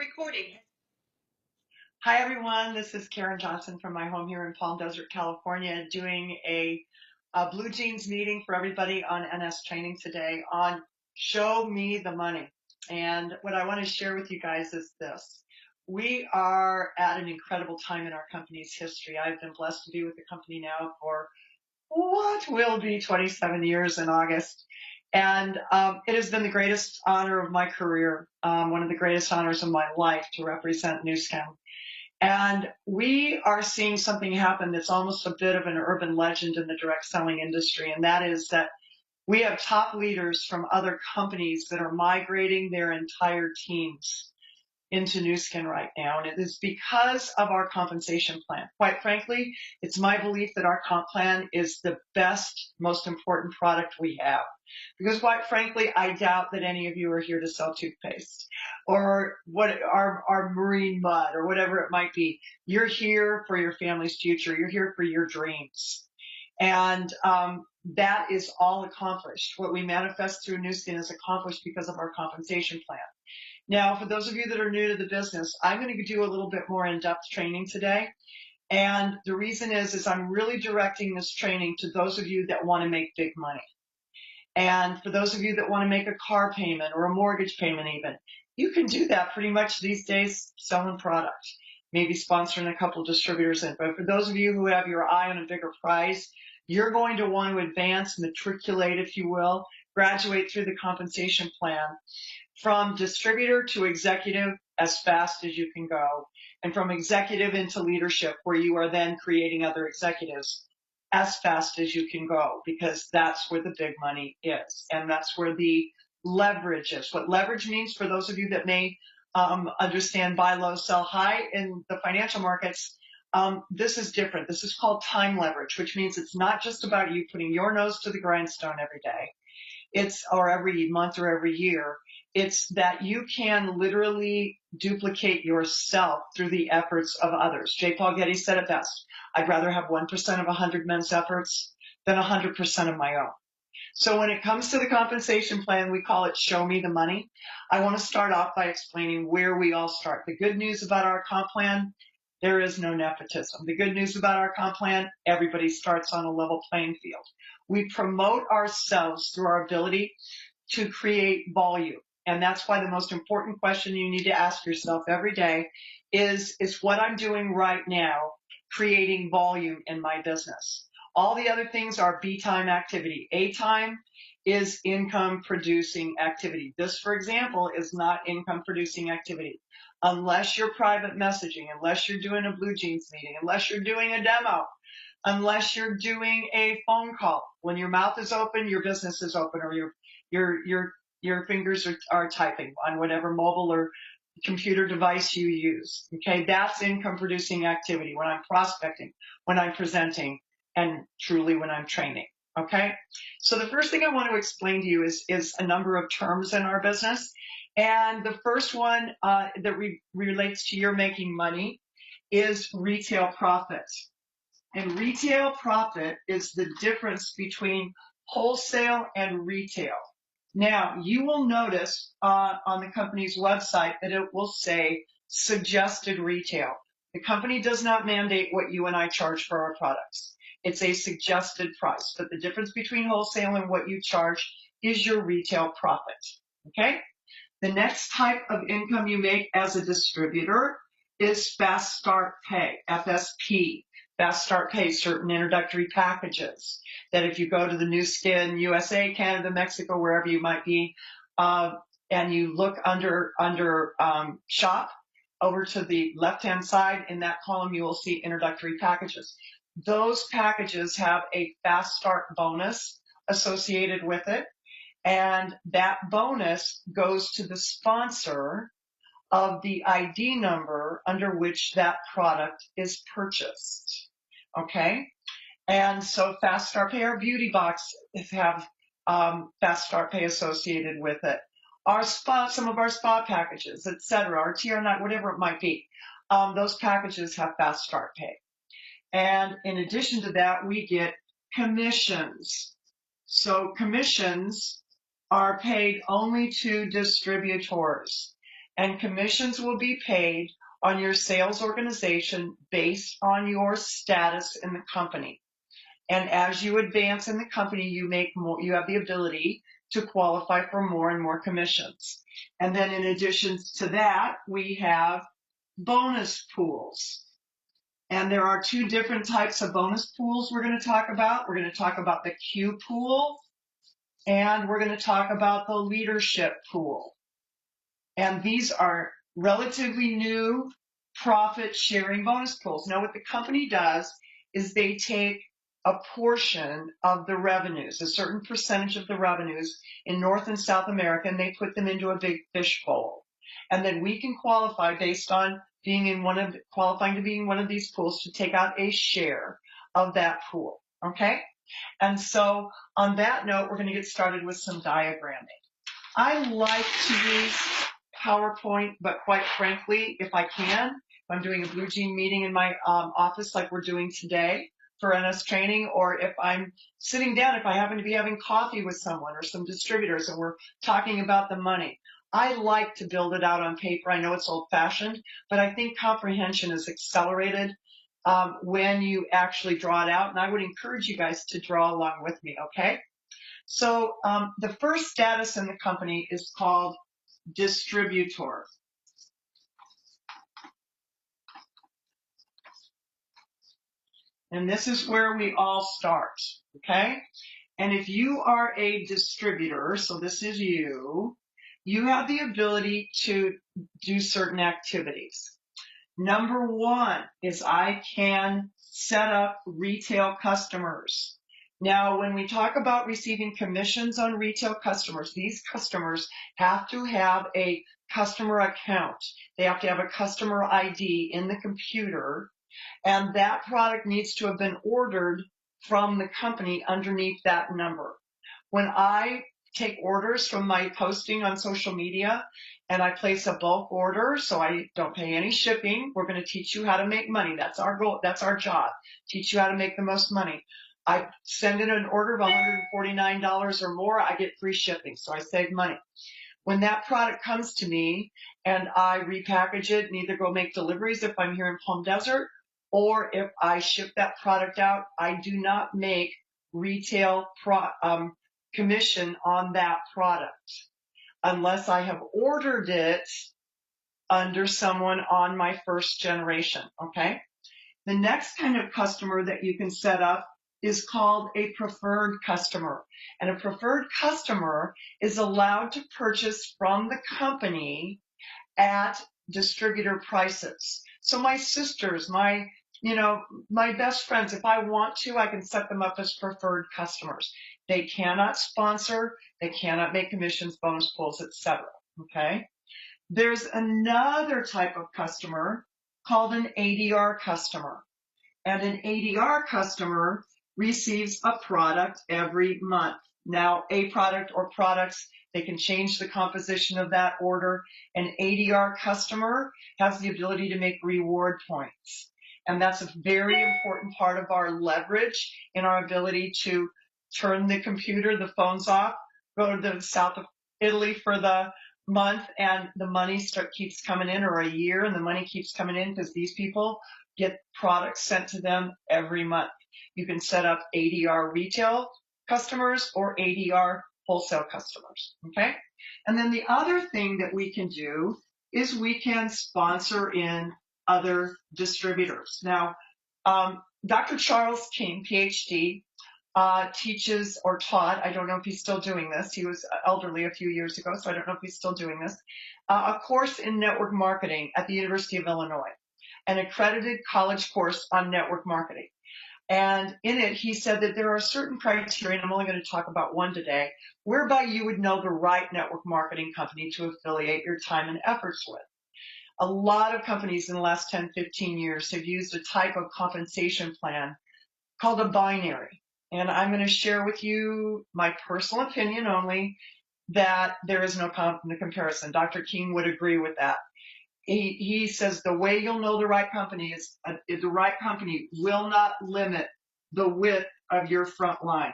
Recording. Hi, everyone. This is Karen Johnson from my home here in Palm Desert, California, doing a Blue Jeans meeting for everybody on NS Training today on Show Me the Money. And what I want to share with you guys is this. We are at an incredible time in our company's history. I've been blessed to be with the company now for what will be 27 years in August. And it has been the greatest honor of my career, one of the greatest honors of my life to represent Nu Skin. And we are seeing something happen that's almost a bit of an urban legend in the direct selling industry. And that is that we have top leaders from other companies that are migrating their entire teams into Nu Skin right now. And it is because of our compensation plan. Quite frankly, it's my belief that our comp plan is the best, most important product we have. Because quite frankly, I doubt that any of you are here to sell toothpaste or our marine mud or whatever it might be. You're here for your family's future. You're here for your dreams. And that is all accomplished. What we manifest through Nu Skin is accomplished because of our compensation plan. Now, for those of you that are new to the business, I'm going to do a little bit more in-depth training today. And the reason is I'm really directing this training to those of you that want to make big money. And for those of you that want to make a car payment or a mortgage payment even, you can do that pretty much these days selling product, maybe sponsoring a couple of distributors in. But for those of you who have your eye on a bigger prize, you're going to want to advance, matriculate, if you will, graduate through the compensation plan from distributor to executive as fast as you can go, and from executive into leadership, where you are then creating other executives as fast as you can go, because that's where the big money is, and that's where the leverage is. What leverage means, for those of you that may understand buy low, sell high in the financial markets, this is different. This is called time leverage, which means it's not just about you putting your nose to the grindstone every day. Or every month or every year. It's that you can literally duplicate yourself through the efforts of others. J. Paul Getty said it best. I'd rather have 1% of 100 men's efforts than 100% of my own. So when it comes to the compensation plan, we call it Show Me the Money. I want to start off by explaining where we all start. The good news about our comp plan, there is no nepotism. The good news about our comp plan, everybody starts on a level playing field. We promote ourselves through our ability to create volume. And that's why the most important question you need to ask yourself every day is what I'm doing right now creating volume in my business? All the other things are B time activity. A time is income producing activity. This, for example, is not income producing activity. Unless you're private messaging, unless you're doing a Blue Jeans meeting, unless you're doing a demo, unless you're doing a phone call. When your mouth is open, your business is open, or your fingers are typing on whatever mobile or computer device you use. Okay, that's income producing activity when I'm prospecting, when I'm presenting, and truly when I'm training. Okay, so the first thing I want to explain to you is a number of terms in our business. And the first one that relates to your making money is retail profit. And retail profit is the difference between wholesale and retail. Now, you will notice on the company's website that it will say suggested retail. The company does not mandate what you and I charge for our products. It's a suggested price. But the difference between wholesale and what you charge is your retail profit. Okay? The next type of income you make as a distributor is Fast Start Pay, FSP. Fast Start Pay, certain introductory packages that if you go to the Nu Skin USA, Canada, Mexico, wherever you might be, and you look under shop, over to the left-hand side in that column, you will see introductory packages. Those packages have a Fast Start bonus associated with it, and that bonus goes to the sponsor of the ID number under which that product is purchased. Okay? And so Fast Start Pay, our beauty box have Fast Start Pay associated with it. Our spa, some of our spa packages, etc., our TR9, whatever it might be, those packages have Fast Start Pay. And in addition to that, we get commissions. So commissions are paid only to distributors. and commissions will be paid on your sales organization based on your status in the company. And as you advance in the company, you make more, you have the ability to qualify for more and more commissions. And then in addition to that, we have bonus pools. And there are two different types of bonus pools we're going to talk about. We're going to talk about the Q pool, and we're going to talk about the leadership pool. And these are relatively new profit sharing bonus pools. Now, what the company does is they take a portion of the revenues, a certain percentage of the revenues in North and South America, and they put them into a big fish bowl. And then we can qualify based on qualifying to be in one of these pools to take out a share of that pool. Okay? And so on that note, we're going to get started with some diagramming. I like to use PowerPoint, but quite frankly, if I can, if I'm doing a Blue Jean meeting in my office like we're doing today for NS training, or if I'm sitting down, if I happen to be having coffee with someone or some distributors and we're talking about the money, I like to build it out on paper. I know it's old-fashioned, but I think comprehension is accelerated when you actually draw it out, and I would encourage you guys to draw along with me, okay? So the first status in the company is called distributor. And this is where we all start, okay? And if you are a distributor, so this is you, you have the ability to do certain activities. Number one is I can set up retail customers. Now, when we talk about receiving commissions on retail customers, these customers have to have a customer account. They have to have a customer ID in the computer, and that product needs to have been ordered from the company underneath that number. When I take orders from my posting on social media and I place a bulk order, so I don't pay any shipping, we're going to teach you how to make money. That's our goal. That's our job. Teach you how to make the most money. I send in an order of $149 or more, I get free shipping, so I save money. When that product comes to me and I repackage it and either go make deliveries if I'm here in Palm Desert, or if I ship that product out, I do not make retail commission on that product unless I have ordered it under someone on my first generation, okay? The next kind of customer that you can set up is called a preferred customer. And a preferred customer is allowed to purchase from the company at distributor prices. So my sisters, my best friends, if I want to, I can set them up as preferred customers. They cannot sponsor, they cannot make commissions, bonus pools, etc. Okay? There's another type of customer called an ADR customer. And an ADR customer receives a product every month. Now, a product or products, they can change the composition of that order. An ADR customer has the ability to make reward points. And that's a very important part of our leverage in our ability to turn the computer, the phones off, go to the south of Italy for the month, and the money keeps coming in, or a year, and the money keeps coming in because these people get products sent to them every month. You can set up ADR retail customers or ADR wholesale customers, okay? And then the other thing that we can do is we can sponsor in other distributors. Now, Dr. Charles King, PhD, teaches or taught, I don't know if he's still doing this, he was elderly a few years ago, so I don't know if he's still doing this, a course in network marketing at the University of Illinois, an accredited college course on network marketing. And in it, he said that there are certain criteria, and I'm only going to talk about one today, whereby you would know the right network marketing company to affiliate your time and efforts with. A lot of companies in the last 10, 15 years have used a type of compensation plan called a binary. And I'm going to share with you my personal opinion only that there is no comparison. Dr. King would agree with that. He says the way you'll know the right company is the right company will not limit the width of your front line.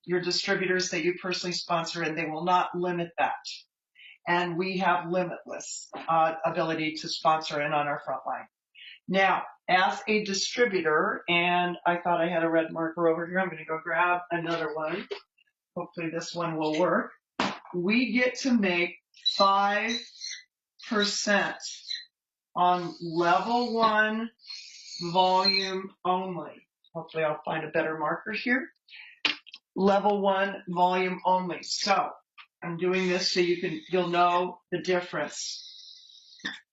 Your distributors that you personally sponsor, and they will not limit that. and we have limitless ability to sponsor in on our front line. Now, as a distributor, and I thought I had a red marker over here, I'm going to go grab another one. Hopefully this one will work. We get to make 5% on level 1 volume only. Hopefully I'll find a better marker here. Level 1 volume only. So I'm doing this so you'll know the difference.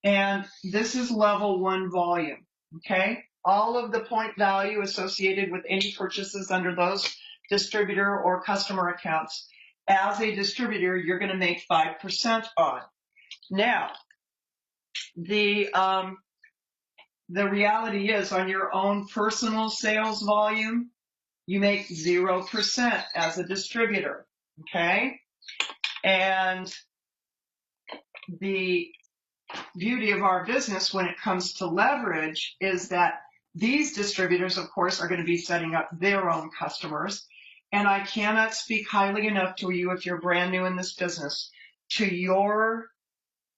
And this is level 1 volume. Okay? All of the point value associated with any purchases under those distributor or customer accounts, as a distributor, you're going to make 5% on. Now, the reality is on your own personal sales volume, you make 0% as a distributor. Okay? And the beauty of our business when it comes to leverage is that these distributors, of course, are going to be setting up their own customers. And I cannot speak highly enough to you, if you're brand new in this business, to your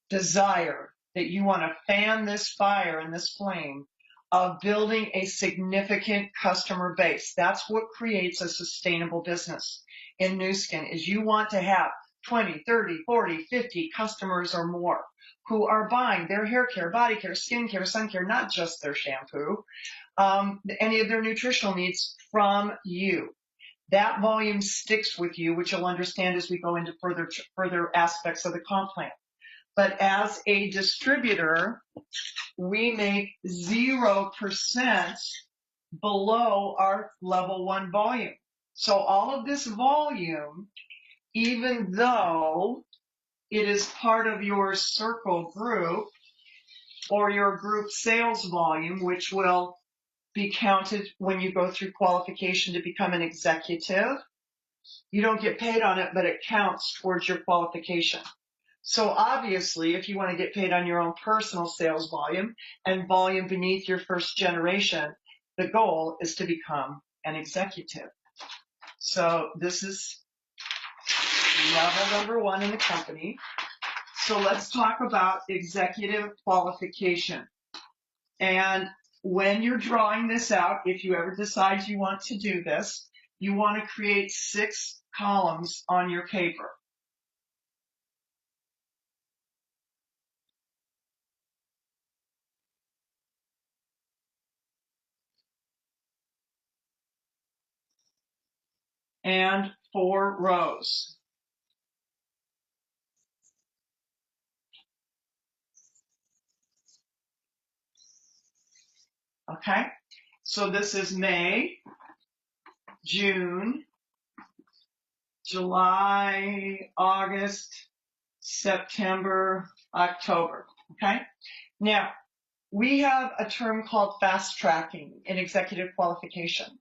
desire that you want to fan this fire and this flame of building a significant customer base. That's what creates a sustainable business in Nu Skin, is you want to have 20, 30, 40, 50 customers or more who are buying their hair care, body care, skin care, sun care, not just their shampoo, any of their nutritional needs from you. That volume sticks with you, which you'll understand as we go into further aspects of the comp plan. But as a distributor, we make 0% below our level 1 volume. So all of this volume, even though it is part of your circle group or your group sales volume, which will be counted when you go through qualification to become an executive, you don't get paid on it, but it counts towards your qualification. So obviously, if you want to get paid on your own personal sales volume and volume beneath your first generation, the goal is to become an executive. So this is level number 1 in the company. So let's talk about executive qualification. And when you're drawing this out, if you ever decide you want to do this, you want to create 6 columns on your paper. And 4 rows. Okay, so this is May, June, July, August, September, October. Okay, now we have a term called fast tracking in executive qualification.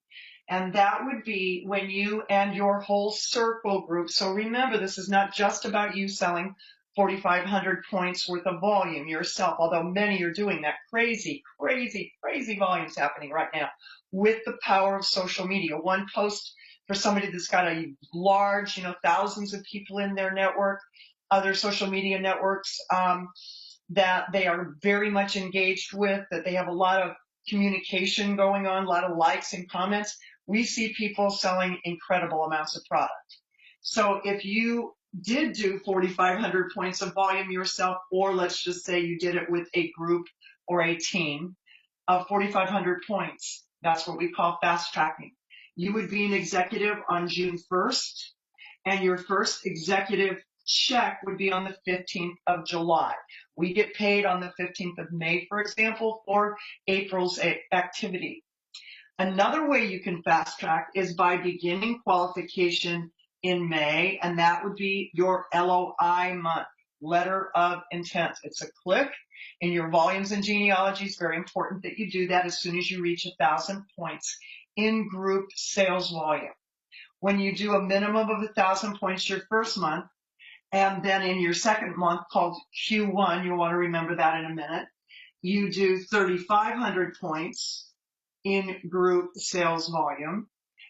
And that would be when you and your whole circle group. So remember, this is not just about you selling 4,500 points worth of volume yourself, although many are doing that. Crazy, crazy, crazy volumes happening right now with the power of social media. One post for somebody that's got a large, thousands of people in their network, other social media networks that they are very much engaged with, that they have a lot of communication going on, a lot of likes and comments. We see people selling incredible amounts of product. So if you did do 4,500 points of volume yourself, or let's just say you did it with a group or a team of 4,500 points, that's what we call fast tracking. You would be an executive on June 1st, and your first executive check would be on the 15th of July. We get paid on the 15th of May, for example, for April's activity. Another way you can fast track is by beginning qualification in May, and that would be your LOI month, letter of intent. It's a click in your volumes and genealogy. It's very important that you do that as soon as you reach 1,000 points in group sales volume. When you do a minimum of 1,000 points your first month, and then in your second month called Q1, you'll want to remember that in a minute, you do 3,500 points in group sales volume,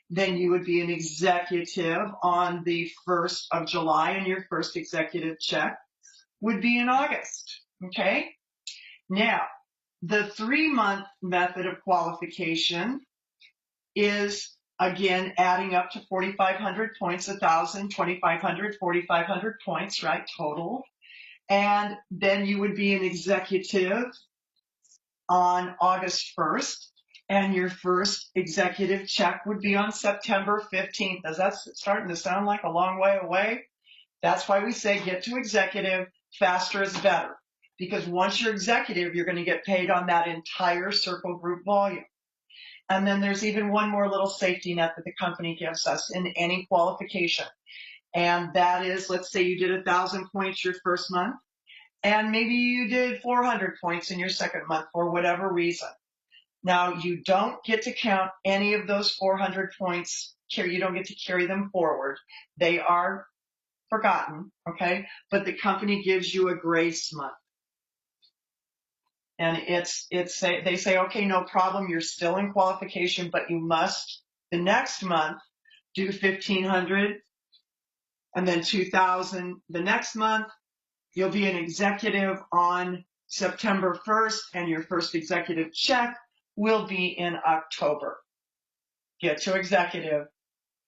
then you would be an executive on the 1st of July in your first executive check. would be in August. Okay. Now, the 3-month method of qualification is, again, adding up to 4,500 points, 1,000, 2,500, 4,500 points, right, total. And then you would be an executive on August 1st, and your first executive check would be on September 15th. Is that starting to sound like a long way away? That's why we say get to executive, faster is better. Because once you're executive, you're going to get paid on that entire circle group volume. And then there's even one more little safety net that the company gives us in any qualification. And that is, let's say you did 1,000 points your first month, and maybe you did 400 points in your second month for whatever reason. Now, you don't get to count any of those 400 points. You don't get to carry them forward. They are forgotten, okay? But the company gives you a grace month. And they say, okay, no problem, you're still in qualification, but you must, the next month, do 1,500 and then 2,000 the next month. You'll be an executive on September 1st, and your first executive check will be in October. Get to executive,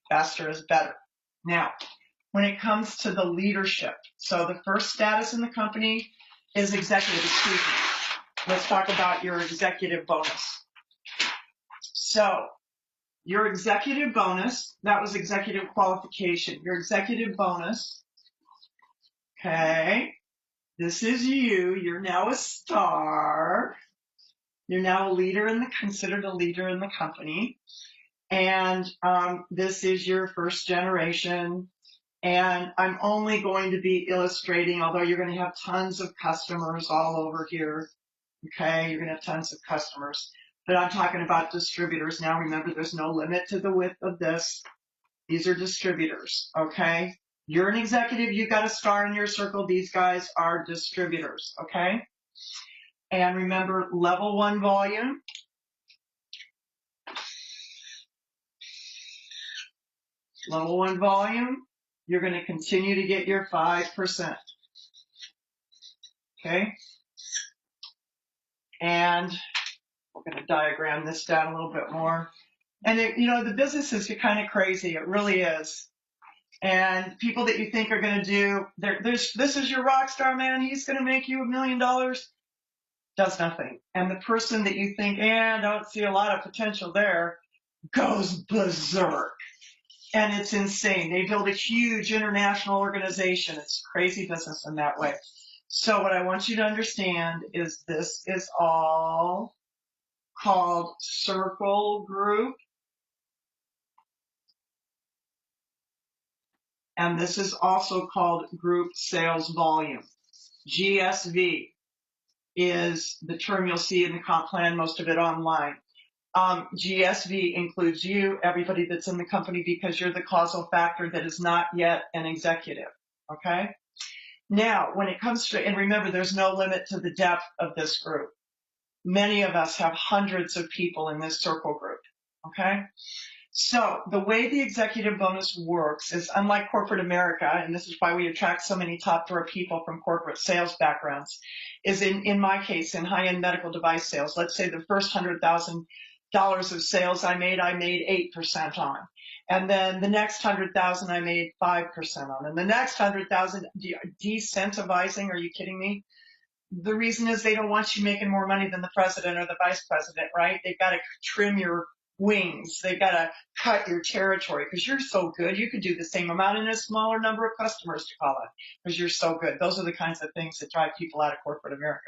faster is better. Now, when it comes to the leadership, so the first status in the company is executive, excuse me. Let's talk about your executive bonus. So, your executive bonus, that was executive qualification. Your executive bonus, okay, this is you. You're now a star. You're now a leader considered a leader in the company. And this is your first generation. And I'm only going to be illustrating, although you're going to have tons of customers all over here. Okay, you're going to have tons of customers. But I'm talking about distributors now. Remember, there's no limit to the width of this. These are distributors, okay? You're an executive. You got a star in your circle. These guys are distributors, okay? And remember, level 1 volume. Level 1 volume, you're going to continue to get your 5%. Okay? And we're going to diagram this down a little bit more. And, the business is kind of crazy. It really is. And people that you think are going to do, this is your rock star, man. He's going to make you $1 million. Does nothing. And the person that you think, I don't see a lot of potential there, goes berserk. And it's insane. They build a huge international organization. It's crazy business in that way. So what I want you to understand is this is all called Circle Group. And this is also called Group Sales Volume. GSV is the term you'll see in the comp plan, most of it online. GSV includes you, everybody that's in the company, because you're the causal factor that is not yet an executive, okay? Now, when it comes to, and remember, there's no limit to the depth of this group. Many of us have hundreds of people in this circle group, okay? So the way the executive bonus works is unlike corporate America, and this is why we attract so many top drawer people from corporate sales backgrounds, is in my case, in high-end medical device sales, let's say the first $100,000 of sales I made 8% on. And then the next 100,000 I made 5% on. And the next 100,000, decentivizing, are you kidding me? The reason is they don't want you making more money than the president or the vice president, right? They've got to trim your wings. They've got to cut your territory because you're so good. You could do the same amount in a smaller number of customers to call it because you're so good. Those are the kinds of things that drive people out of corporate America.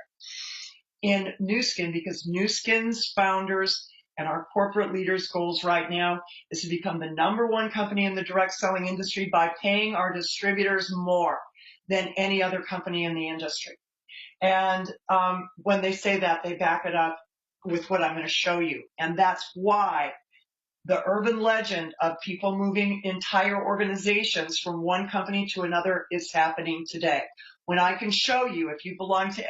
In Nu Skin, because Nu Skin's founders and our corporate leaders' goals right now is to become the #1 company in the direct selling industry by paying our distributors more than any other company in the industry. And when they say that, they back it up with what I'm going to show you. And that's why the urban legend of people moving entire organizations from one company to another is happening today. When I can show you, if you belong to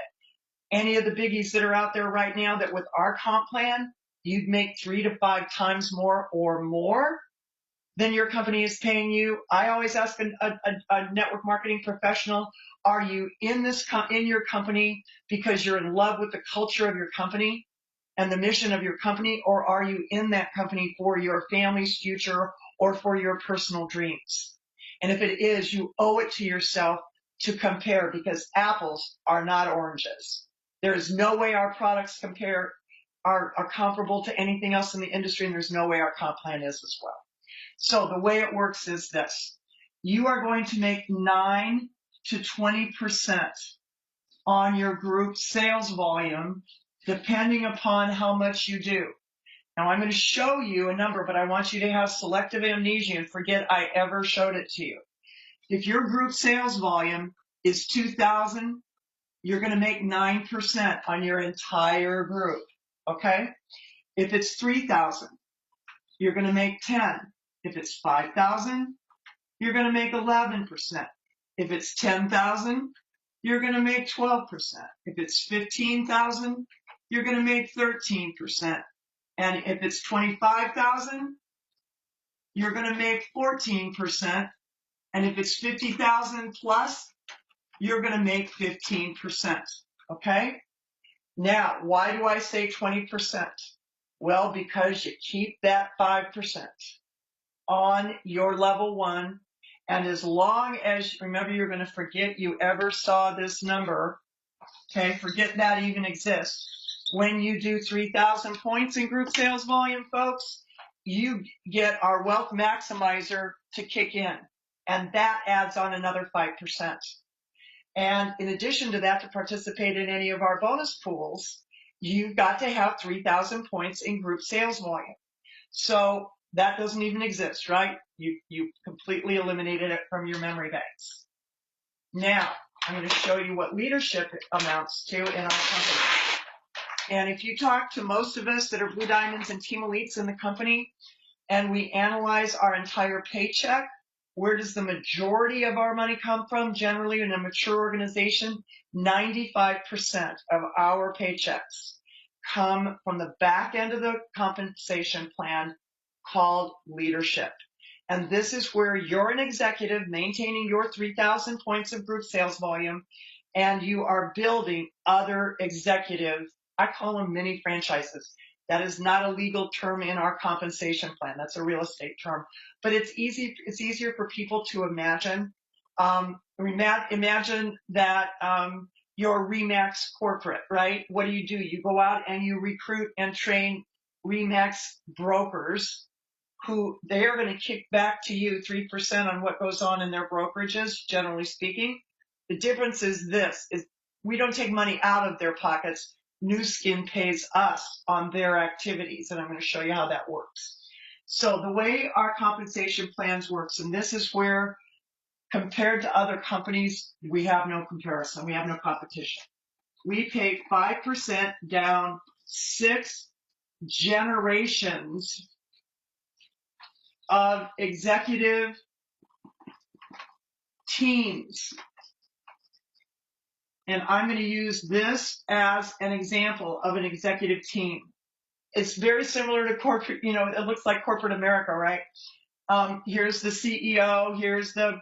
any of the biggies that are out there right now, that with our comp plan, you'd make 3 to 5 times more or more than your company is paying you. I always ask a network marketing professional, Are you in your company because you're in love with the culture of your company and the mission of your company, or are you in that company for your family's future or for your personal dreams? And if it is, you owe it to yourself to compare, because apples are not oranges. There is no way our products are comparable to anything else in the industry, and there's no way our comp plan is as well. So the way it works is this. You are going to make 9 to 20% on your group sales volume, depending upon how much you do. Now, I'm going to show you a number, but I want you to have selective amnesia and forget I ever showed it to you. If your group sales volume is 2,000, you're going to make 9% on your entire group, okay? If it's 3,000, you're going to make 10. If it's 5,000, you're going to make 11%. If it's 10,000, you're going to make 12%. If it's 15,000, you're going to make 13%. And if it's 25,000, you're going to make 14%. And if it's 50,000 plus, you're going to make 15%. Okay? Now, why do I say 20%? Well, because you keep that 5% on your level 1. And as long as, remember, you're going to forget you ever saw this number. Okay, forget that even exists. When you do 3,000 points in group sales volume, folks, you get our wealth maximizer to kick in. And that adds on another 5%. And in addition to that, to participate in any of our bonus pools, you've got to have 3,000 points in group sales volume. So that doesn't even exist, right? You completely eliminated it from your memory banks. Now, I'm going to show you what leadership amounts to in our company. And if you talk to most of us that are Blue Diamonds and Team Elites in the company, and we analyze our entire paycheck, where does the majority of our money come from? Generally, in a mature organization, 95% of our paychecks come from the back end of the compensation plan called leadership. And this is where you're an executive maintaining your 3,000 points of group sales volume, and you are building other executive, I call them mini franchises. That is not a legal term in our compensation plan. That's a real estate term. But it's easier for people to imagine. Imagine that you're RE/MAX corporate, right? What do? You go out and you recruit and train RE/MAX brokers who they are going to kick back to you 3% on what goes on in their brokerages, generally speaking. The difference is this, is we don't take money out of their pockets. Nu Skin pays us on their activities, and I'm going to show you how that works. So the way our compensation plans works, and this is where, compared to other companies, we have no comparison. We have no competition. We pay 5% down 6 generations of executive teams. And I'm going to use this as an example of an executive team. It's very similar to corporate, it looks like corporate America, right? Here's the CEO, here's the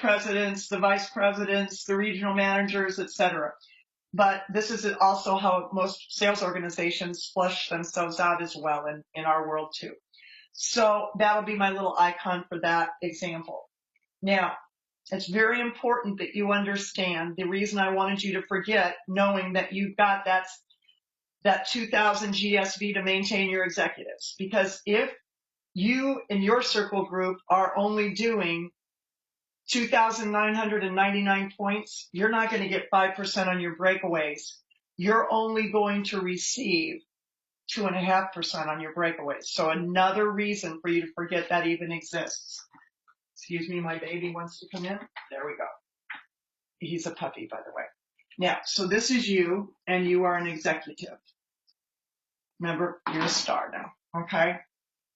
presidents, the vice presidents, the regional managers, etc. But this is also how most sales organizations flush themselves out as well in our world too. So that'll be my little icon for that example. Now, it's very important that you understand the reason I wanted you to forget, knowing that you've got that 2,000 GSV to maintain your executives. Because if you in your circle group are only doing 2,999 points, you're not going to get 5% on your breakaways. You're only going to receive 2.5% on your breakaways. So another reason for you to forget that even exists. Excuse me, my baby wants to come in. There we go. He's a puppy, by the way. Now, so this is you, and you are an executive. Remember, you're a star now, okay?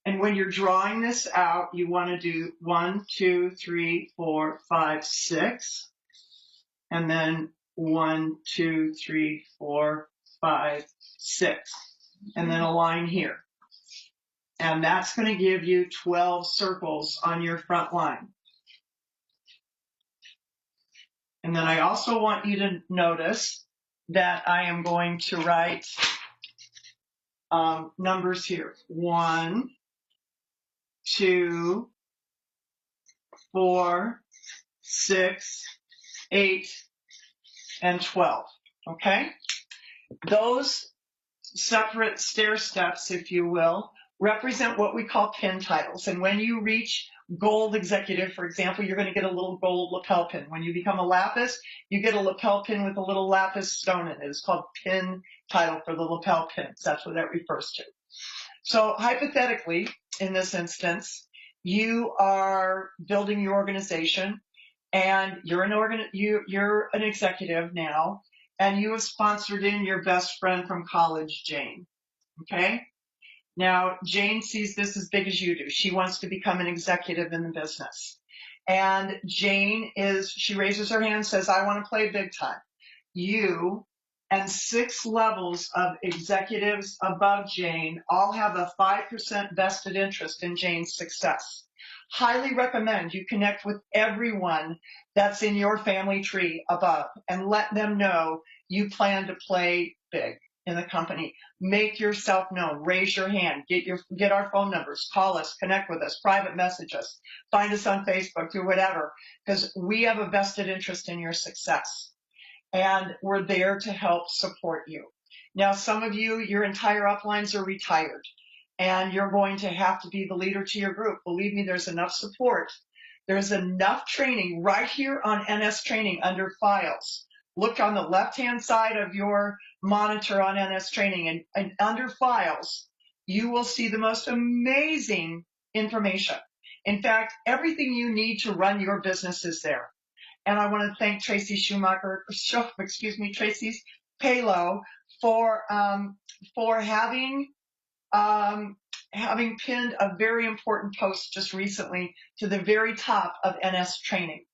And when you're drawing this out, you want to do 1, 2, 3, 4, 5, 6, and then 1, 2, 3, 4, 5, 6, and then a line here. And that's going to give you 12 circles on your front line. And then I also want you to notice that I am going to write numbers here. 1, 2, 4, 6, 8, and 12. Okay? Those separate stair steps, if you will, represent what we call pin titles. And when you reach gold executive, for example, you're going to get a little gold lapel pin. When you become a lapis, you get a lapel pin with a little lapis stone in it. It's called pin title for the lapel pins. That's what that refers to. So hypothetically, in this instance, you are building your organization and you're an executive now, and you have sponsored in your best friend from college, Jane. Okay? Now, Jane sees this as big as you do. She wants to become an executive in the business. And she raises her hand and says, I want to play big time. You and 6 levels of executives above Jane all have a 5% vested interest in Jane's success. Highly recommend you connect with everyone that's in your family tree above and let them know you plan to play big in the company. Make yourself known. Raise your hand. Get our phone numbers. Call us. Connect with us. Private message us. Find us on Facebook or whatever, because we have a vested interest in your success. And we're there to help support you. Now, some of you, your entire uplines are retired, and you're going to have to be the leader to your group. Believe me, there's enough support. There's enough training right here on NS Training under Files. Look on the left-hand side of your monitor on NS Training, and under Files, you will see the most amazing information. In fact, everything you need to run your business is there. And I want to thank Tracy Tracy Palo for having pinned a very important post just recently to the very top of NS Training.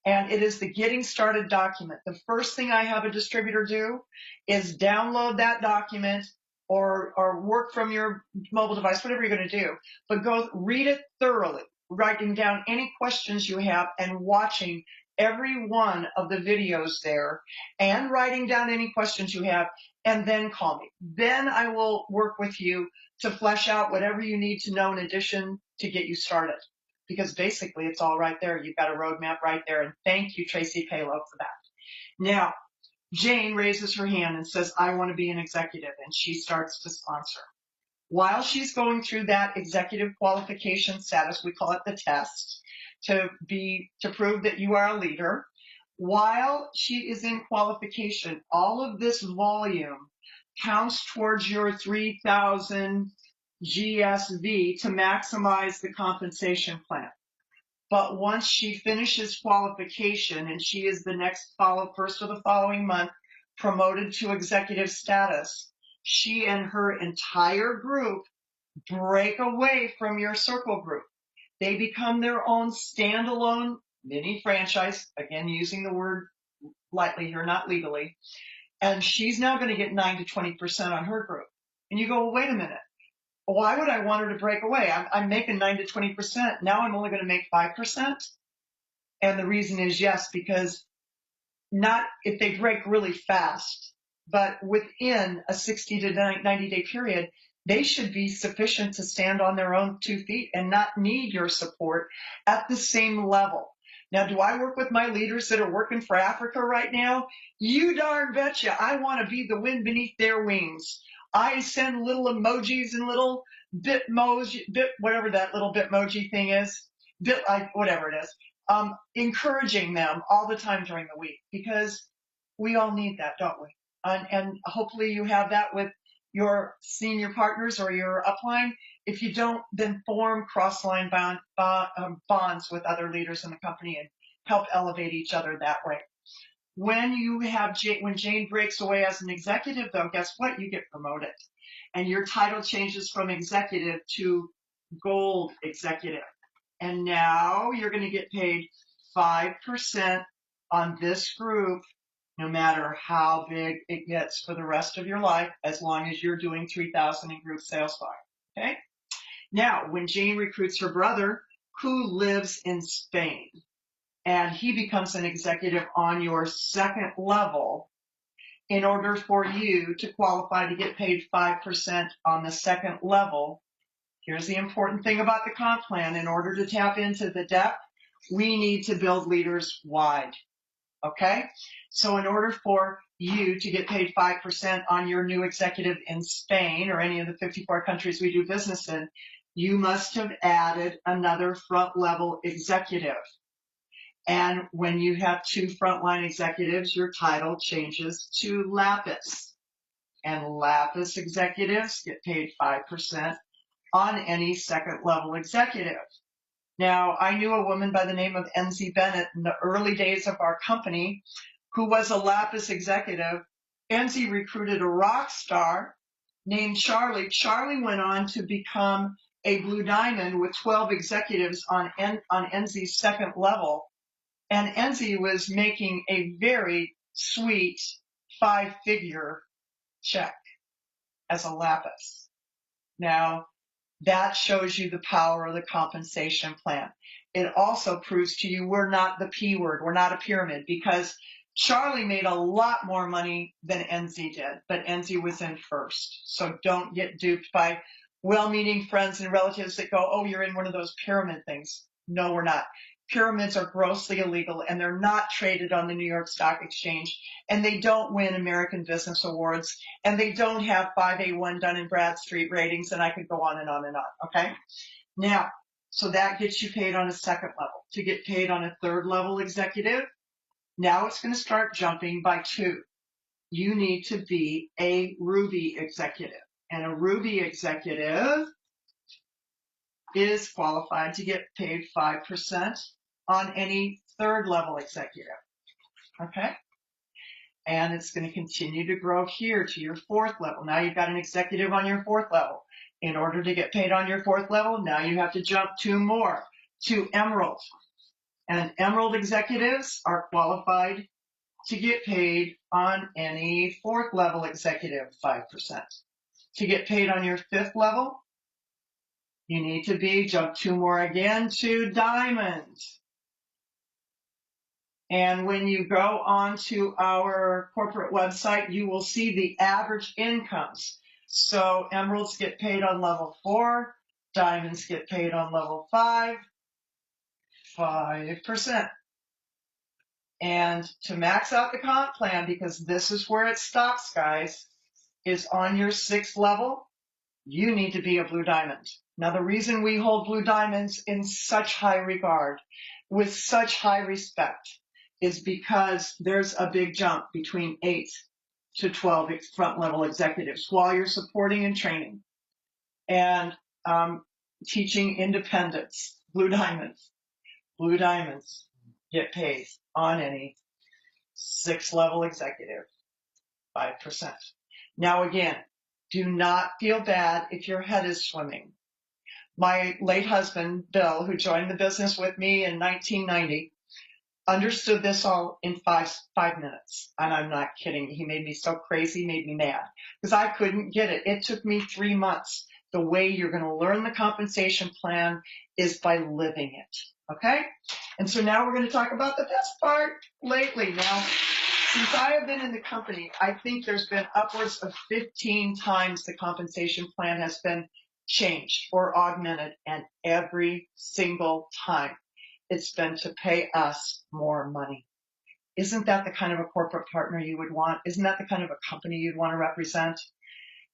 And it is the Getting Started document. The first thing I have a distributor do is download that document or work from your mobile device, whatever you're going to do. But go read it thoroughly, writing down any questions you have and watching every one of the videos there and writing down any questions you have, and then call me. Then I will work with you to flesh out whatever you need to know in addition to get you started. Because basically it's all right there. You've got a roadmap right there. And thank you, Tracy Palo, for that. Now, Jane raises her hand and says, I want to be an executive, and she starts to sponsor. While she's going through that executive qualification status, we call it the test, to prove that you are a leader, while she is in qualification, all of this volume counts towards your 3,000 GSV to maximize the compensation plan. But once she finishes qualification and she is the first of the following month promoted to executive status, she and her entire group break away from your circle group. They become their own standalone mini franchise, again, using the word lightly here, not legally. And she's now going to get 9 to 20% on her group. And you go, well, wait a minute. Why would I want her to break away? I'm making 9 to 20%. Now I'm only going to make 5%. And the reason is yes, because not if they break really fast, but within a 60 to 90 day period, they should be sufficient to stand on their own 2 feet and not need your support at the same level. Now, do I work with my leaders that are working for Africa right now? You darn betcha. I want to be the wind beneath their wings. I send little emojis and little whatever that little bitmoji thing is, whatever it is, encouraging them all the time during the week, because we all need that, don't we? And hopefully you have that with your senior partners or your upline. If you don't, then form cross-line bonds with other leaders in the company and help elevate each other that way. When Jane breaks away as an executive, though, guess what? You get promoted. And your title changes from executive to gold executive. And now you're going to get paid 5% on this group, no matter how big it gets for the rest of your life, as long as you're doing 3,000 in group sales volume. Okay? Now, when Jane recruits her brother, who lives in Spain, and he becomes an executive on your second level. In order for you to qualify to get paid 5% on the second level, here's the important thing about the comp plan. In order to tap into the depth, we need to build leaders wide. Okay? So in order for you to get paid 5% on your new executive in Spain or any of the 54 countries we do business in, you must have added another front level executive. And when you have two frontline executives, your title changes to Lapis. And Lapis executives get paid 5% on any second level executive. Now, I knew a woman by the name of Enzi Bennett in the early days of our company who was a Lapis executive. Enzi recruited a rock star named Charlie. Charlie went on to become a Blue Diamond with 12 executives on Enzi's second level. And Enzi was making a very sweet 5-figure check as a Lapis. Now, that shows you the power of the compensation plan. It also proves to you we're not the P word, we're not a pyramid, because Charlie made a lot more money than Enzi did, but Enzi was in first. So don't get duped by well-meaning friends and relatives that go, oh, you're in one of those pyramid things. No, we're not. Pyramids are grossly illegal, and they're not traded on the New York Stock Exchange, and they don't win American Business Awards, and they don't have 5A1 Dun & Bradstreet ratings, and I could go on and on and on, okay? Now, so that gets you paid on a second level. To get paid on a third level executive, now it's going to start jumping by 2. You need to be a Ruby executive, and a Ruby executive is qualified to get paid 5% on any third level executive, okay? And it's going to continue to grow here to your fourth level. Now you've got an executive on your fourth level. In order to get paid on your fourth level, now you have to jump 2 more to Emerald. And Emerald executives are qualified to get paid on any fourth level executive 5%. To get paid on your fifth level, you need to jump 2 more again to Diamond. And when you go onto our corporate website, you will see the average incomes. So Emeralds get paid on level 4, Diamonds get paid on level 5, 5%. And to max out the comp plan, because this is where it stops, guys, is on your 6th level, you need to be a Blue Diamond. Now, the reason we hold Blue Diamonds in such high regard, with such high respect, is because there's a big jump between 8 to 12 front-level executives while you're supporting and training and teaching independence. Blue Diamonds get paid on any 6-level executive 5%. Now, again, do not feel bad if your head is swimming. My late husband, Bill, who joined the business with me in 1990, understood this all in five minutes. And I'm not kidding. He made me so crazy, made me mad, because I couldn't get it. It took me 3 months. The way you're going to learn the compensation plan is by living it. Okay? And so now we're going to talk about the best part lately. Now, since I have been in the company, I think there's been upwards of 15 times the compensation plan has been changed or augmented, and every single time it's been to pay us more money. Isn't that the kind of a corporate partner you would want? Isn't that the kind of a company you'd want to represent?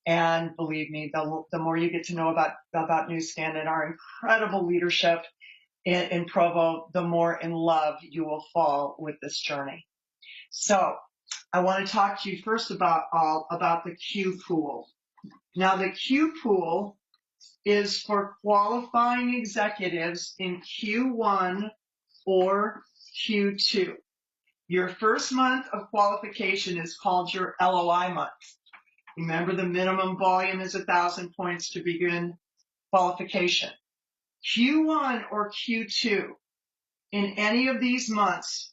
And believe me, the more you get to know about Nu Skin and our incredible leadership in Provo, the more in love you will fall with this journey. So I want to talk to you first about the Q pool. Now, the Q pool is for qualifying executives in Q1 or Q2. Your first month of qualification is called your LOI month. Remember, the minimum volume is 1,000 points to begin qualification. Q1 or Q2, in any of these months,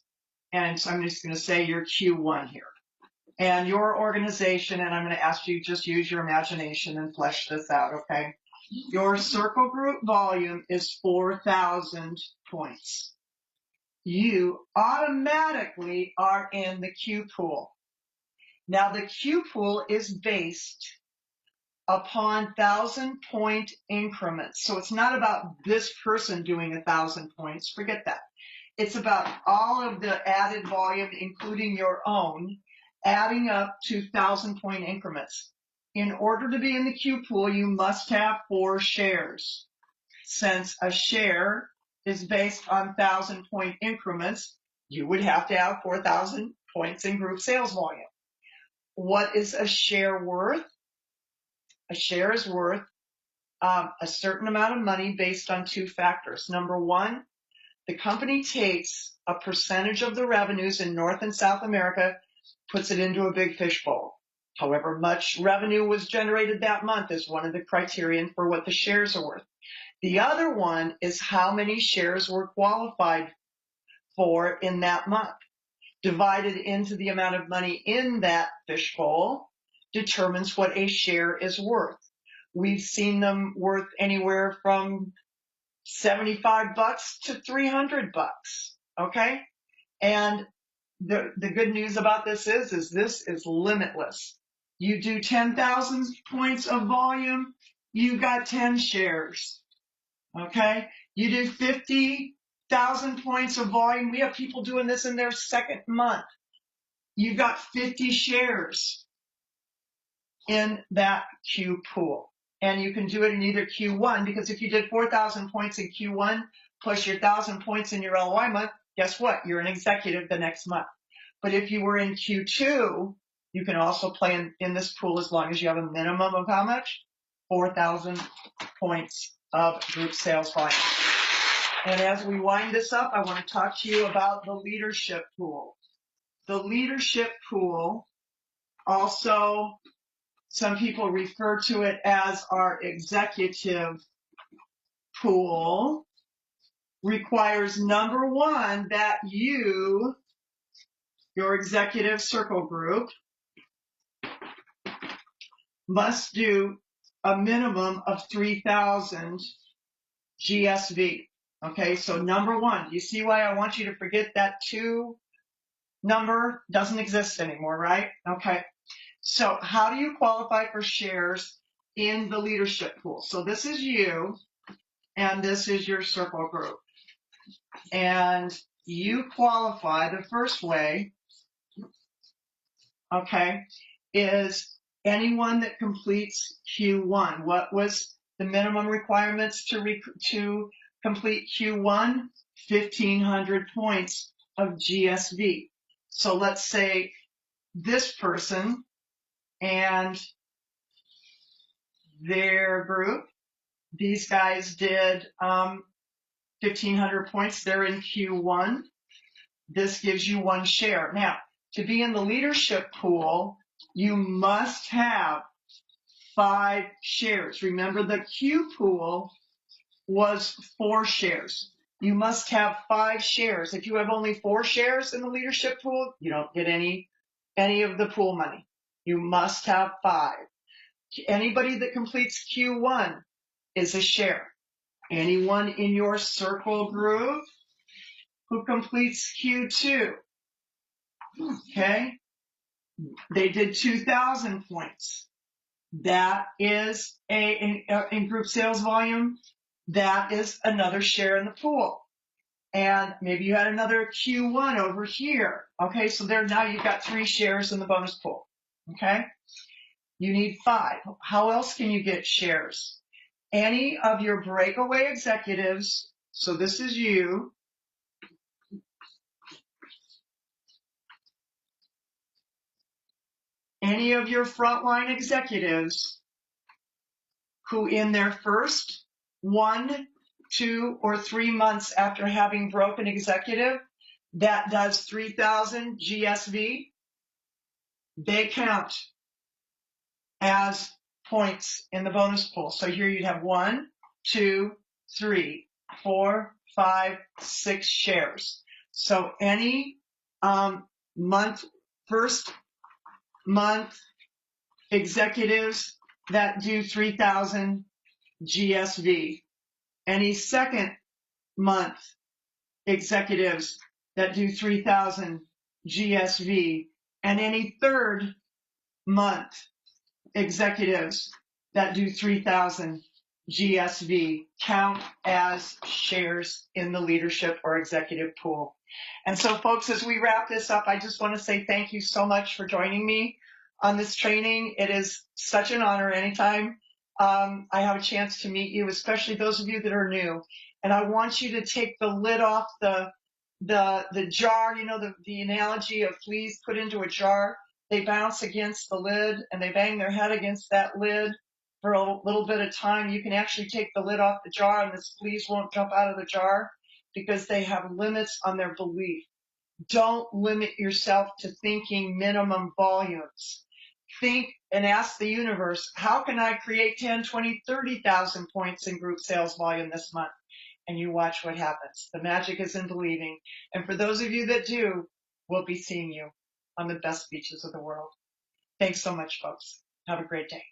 and so I'm just going to say you're Q1 here, and your organization, and I'm going to ask you just use your imagination and flesh this out, okay? Your circle group volume is 4,000 points. you automatically are in the Q pool. Now the Q pool is based upon 1,000-point increments. So it's not about this person doing 1,000 points. Forget that. It's about all of the added volume, including your own, adding up to 1,000-point increments. In order to be in the Q pool, you must have 4 shares. Since a share is based on 1,000-point increments, you would have to have 4,000 points in group sales volume. What is a share worth? A share is worth a certain amount of money based on 2 factors. Number one, the company takes a percentage of the revenues in North and South America, puts it into a big fishbowl. However much revenue was generated that month is one of the criterion for what the shares are worth. The other one is how many shares were qualified for in that month. Divided into the amount of money in that fishbowl determines what a share is worth. We've seen them worth anywhere from $75 to $300. Okay? And the good news about this is this is limitless. You do 10,000 points of volume, you got 10 shares. Okay? You do 50,000 points of volume. We have people doing this in their second month. You got 50 shares in that Q pool. And you can do it in either Q1, because if you did 4,000 points in Q1 plus your 1,000 points in your LOI month, guess what? You're an executive the next month. But if you were in Q2, you can also play in this pool as long as you have a minimum of how much? 4,000 points of group sales volume. And as we wind this up, I want to talk to you about the leadership pool. The leadership pool, also some people refer to it as our executive pool, requires number one that your executive circle group must do a minimum of 3,000 GSV. Okay, so number one, you see why I want you to forget that 2 number doesn't exist anymore, right? Okay, so how do you qualify for shares in the leadership pool? So this is you, and this is your circle group. And you qualify the first way, okay, is anyone that completes Q1. What was the minimum requirements to complete Q1? 1,500 points of GSV. So let's say this person and their group, these guys did 1,500 points. They're in Q1. This gives you 1 share. Now, to be in the leadership pool, you must have 5 shares. Remember, the Q pool was 4 shares. You must have 5 shares. If you have only 4 shares in the leadership pool, you don't get any of the pool money. You must have 5. Anybody that completes Q1 is a share. Anyone in your circle group who completes Q2, okay, they did 2,000 points. That is in group sales volume, that is another share in the pool. And maybe you had another Q1 over here. Okay, so there now you've got 3 shares in the bonus pool. Okay, you need 5. How else can you get shares? Any of your breakaway executives, so this is you, any of your frontline executives who in their first 1, 2, or 3 months after having broken executive, that does 3,000 GSV, they count as points in the bonus pool. So here you'd have 1, 2, 3, 4, 5, 6 shares. So any first month executives that do 3,000 GSV, any second month executives that do 3,000 GSV, and any third month executives that do 3,000 GSV count as shares in the leadership or executive pool. And so, folks, as we wrap this up, I just want to say thank you so much for joining me on this training. It is such an honor anytime I have a chance to meet you, especially those of you that are new. And I want you to take the lid off the jar, the analogy of fleas put into a jar. They bounce against the lid and they bang their head against that lid for a little bit of time. You can actually take the lid off the jar and the fleas won't jump out of the jar because they have limits on their belief. Don't limit yourself to thinking minimum volumes. Think and ask the universe, how can I create 10, 20, 30,000 points in group sales volume this month? And you watch what happens. The magic is in believing. And for those of you that do, we'll be seeing you on the best beaches of the world. Thanks so much, folks. Have a great day.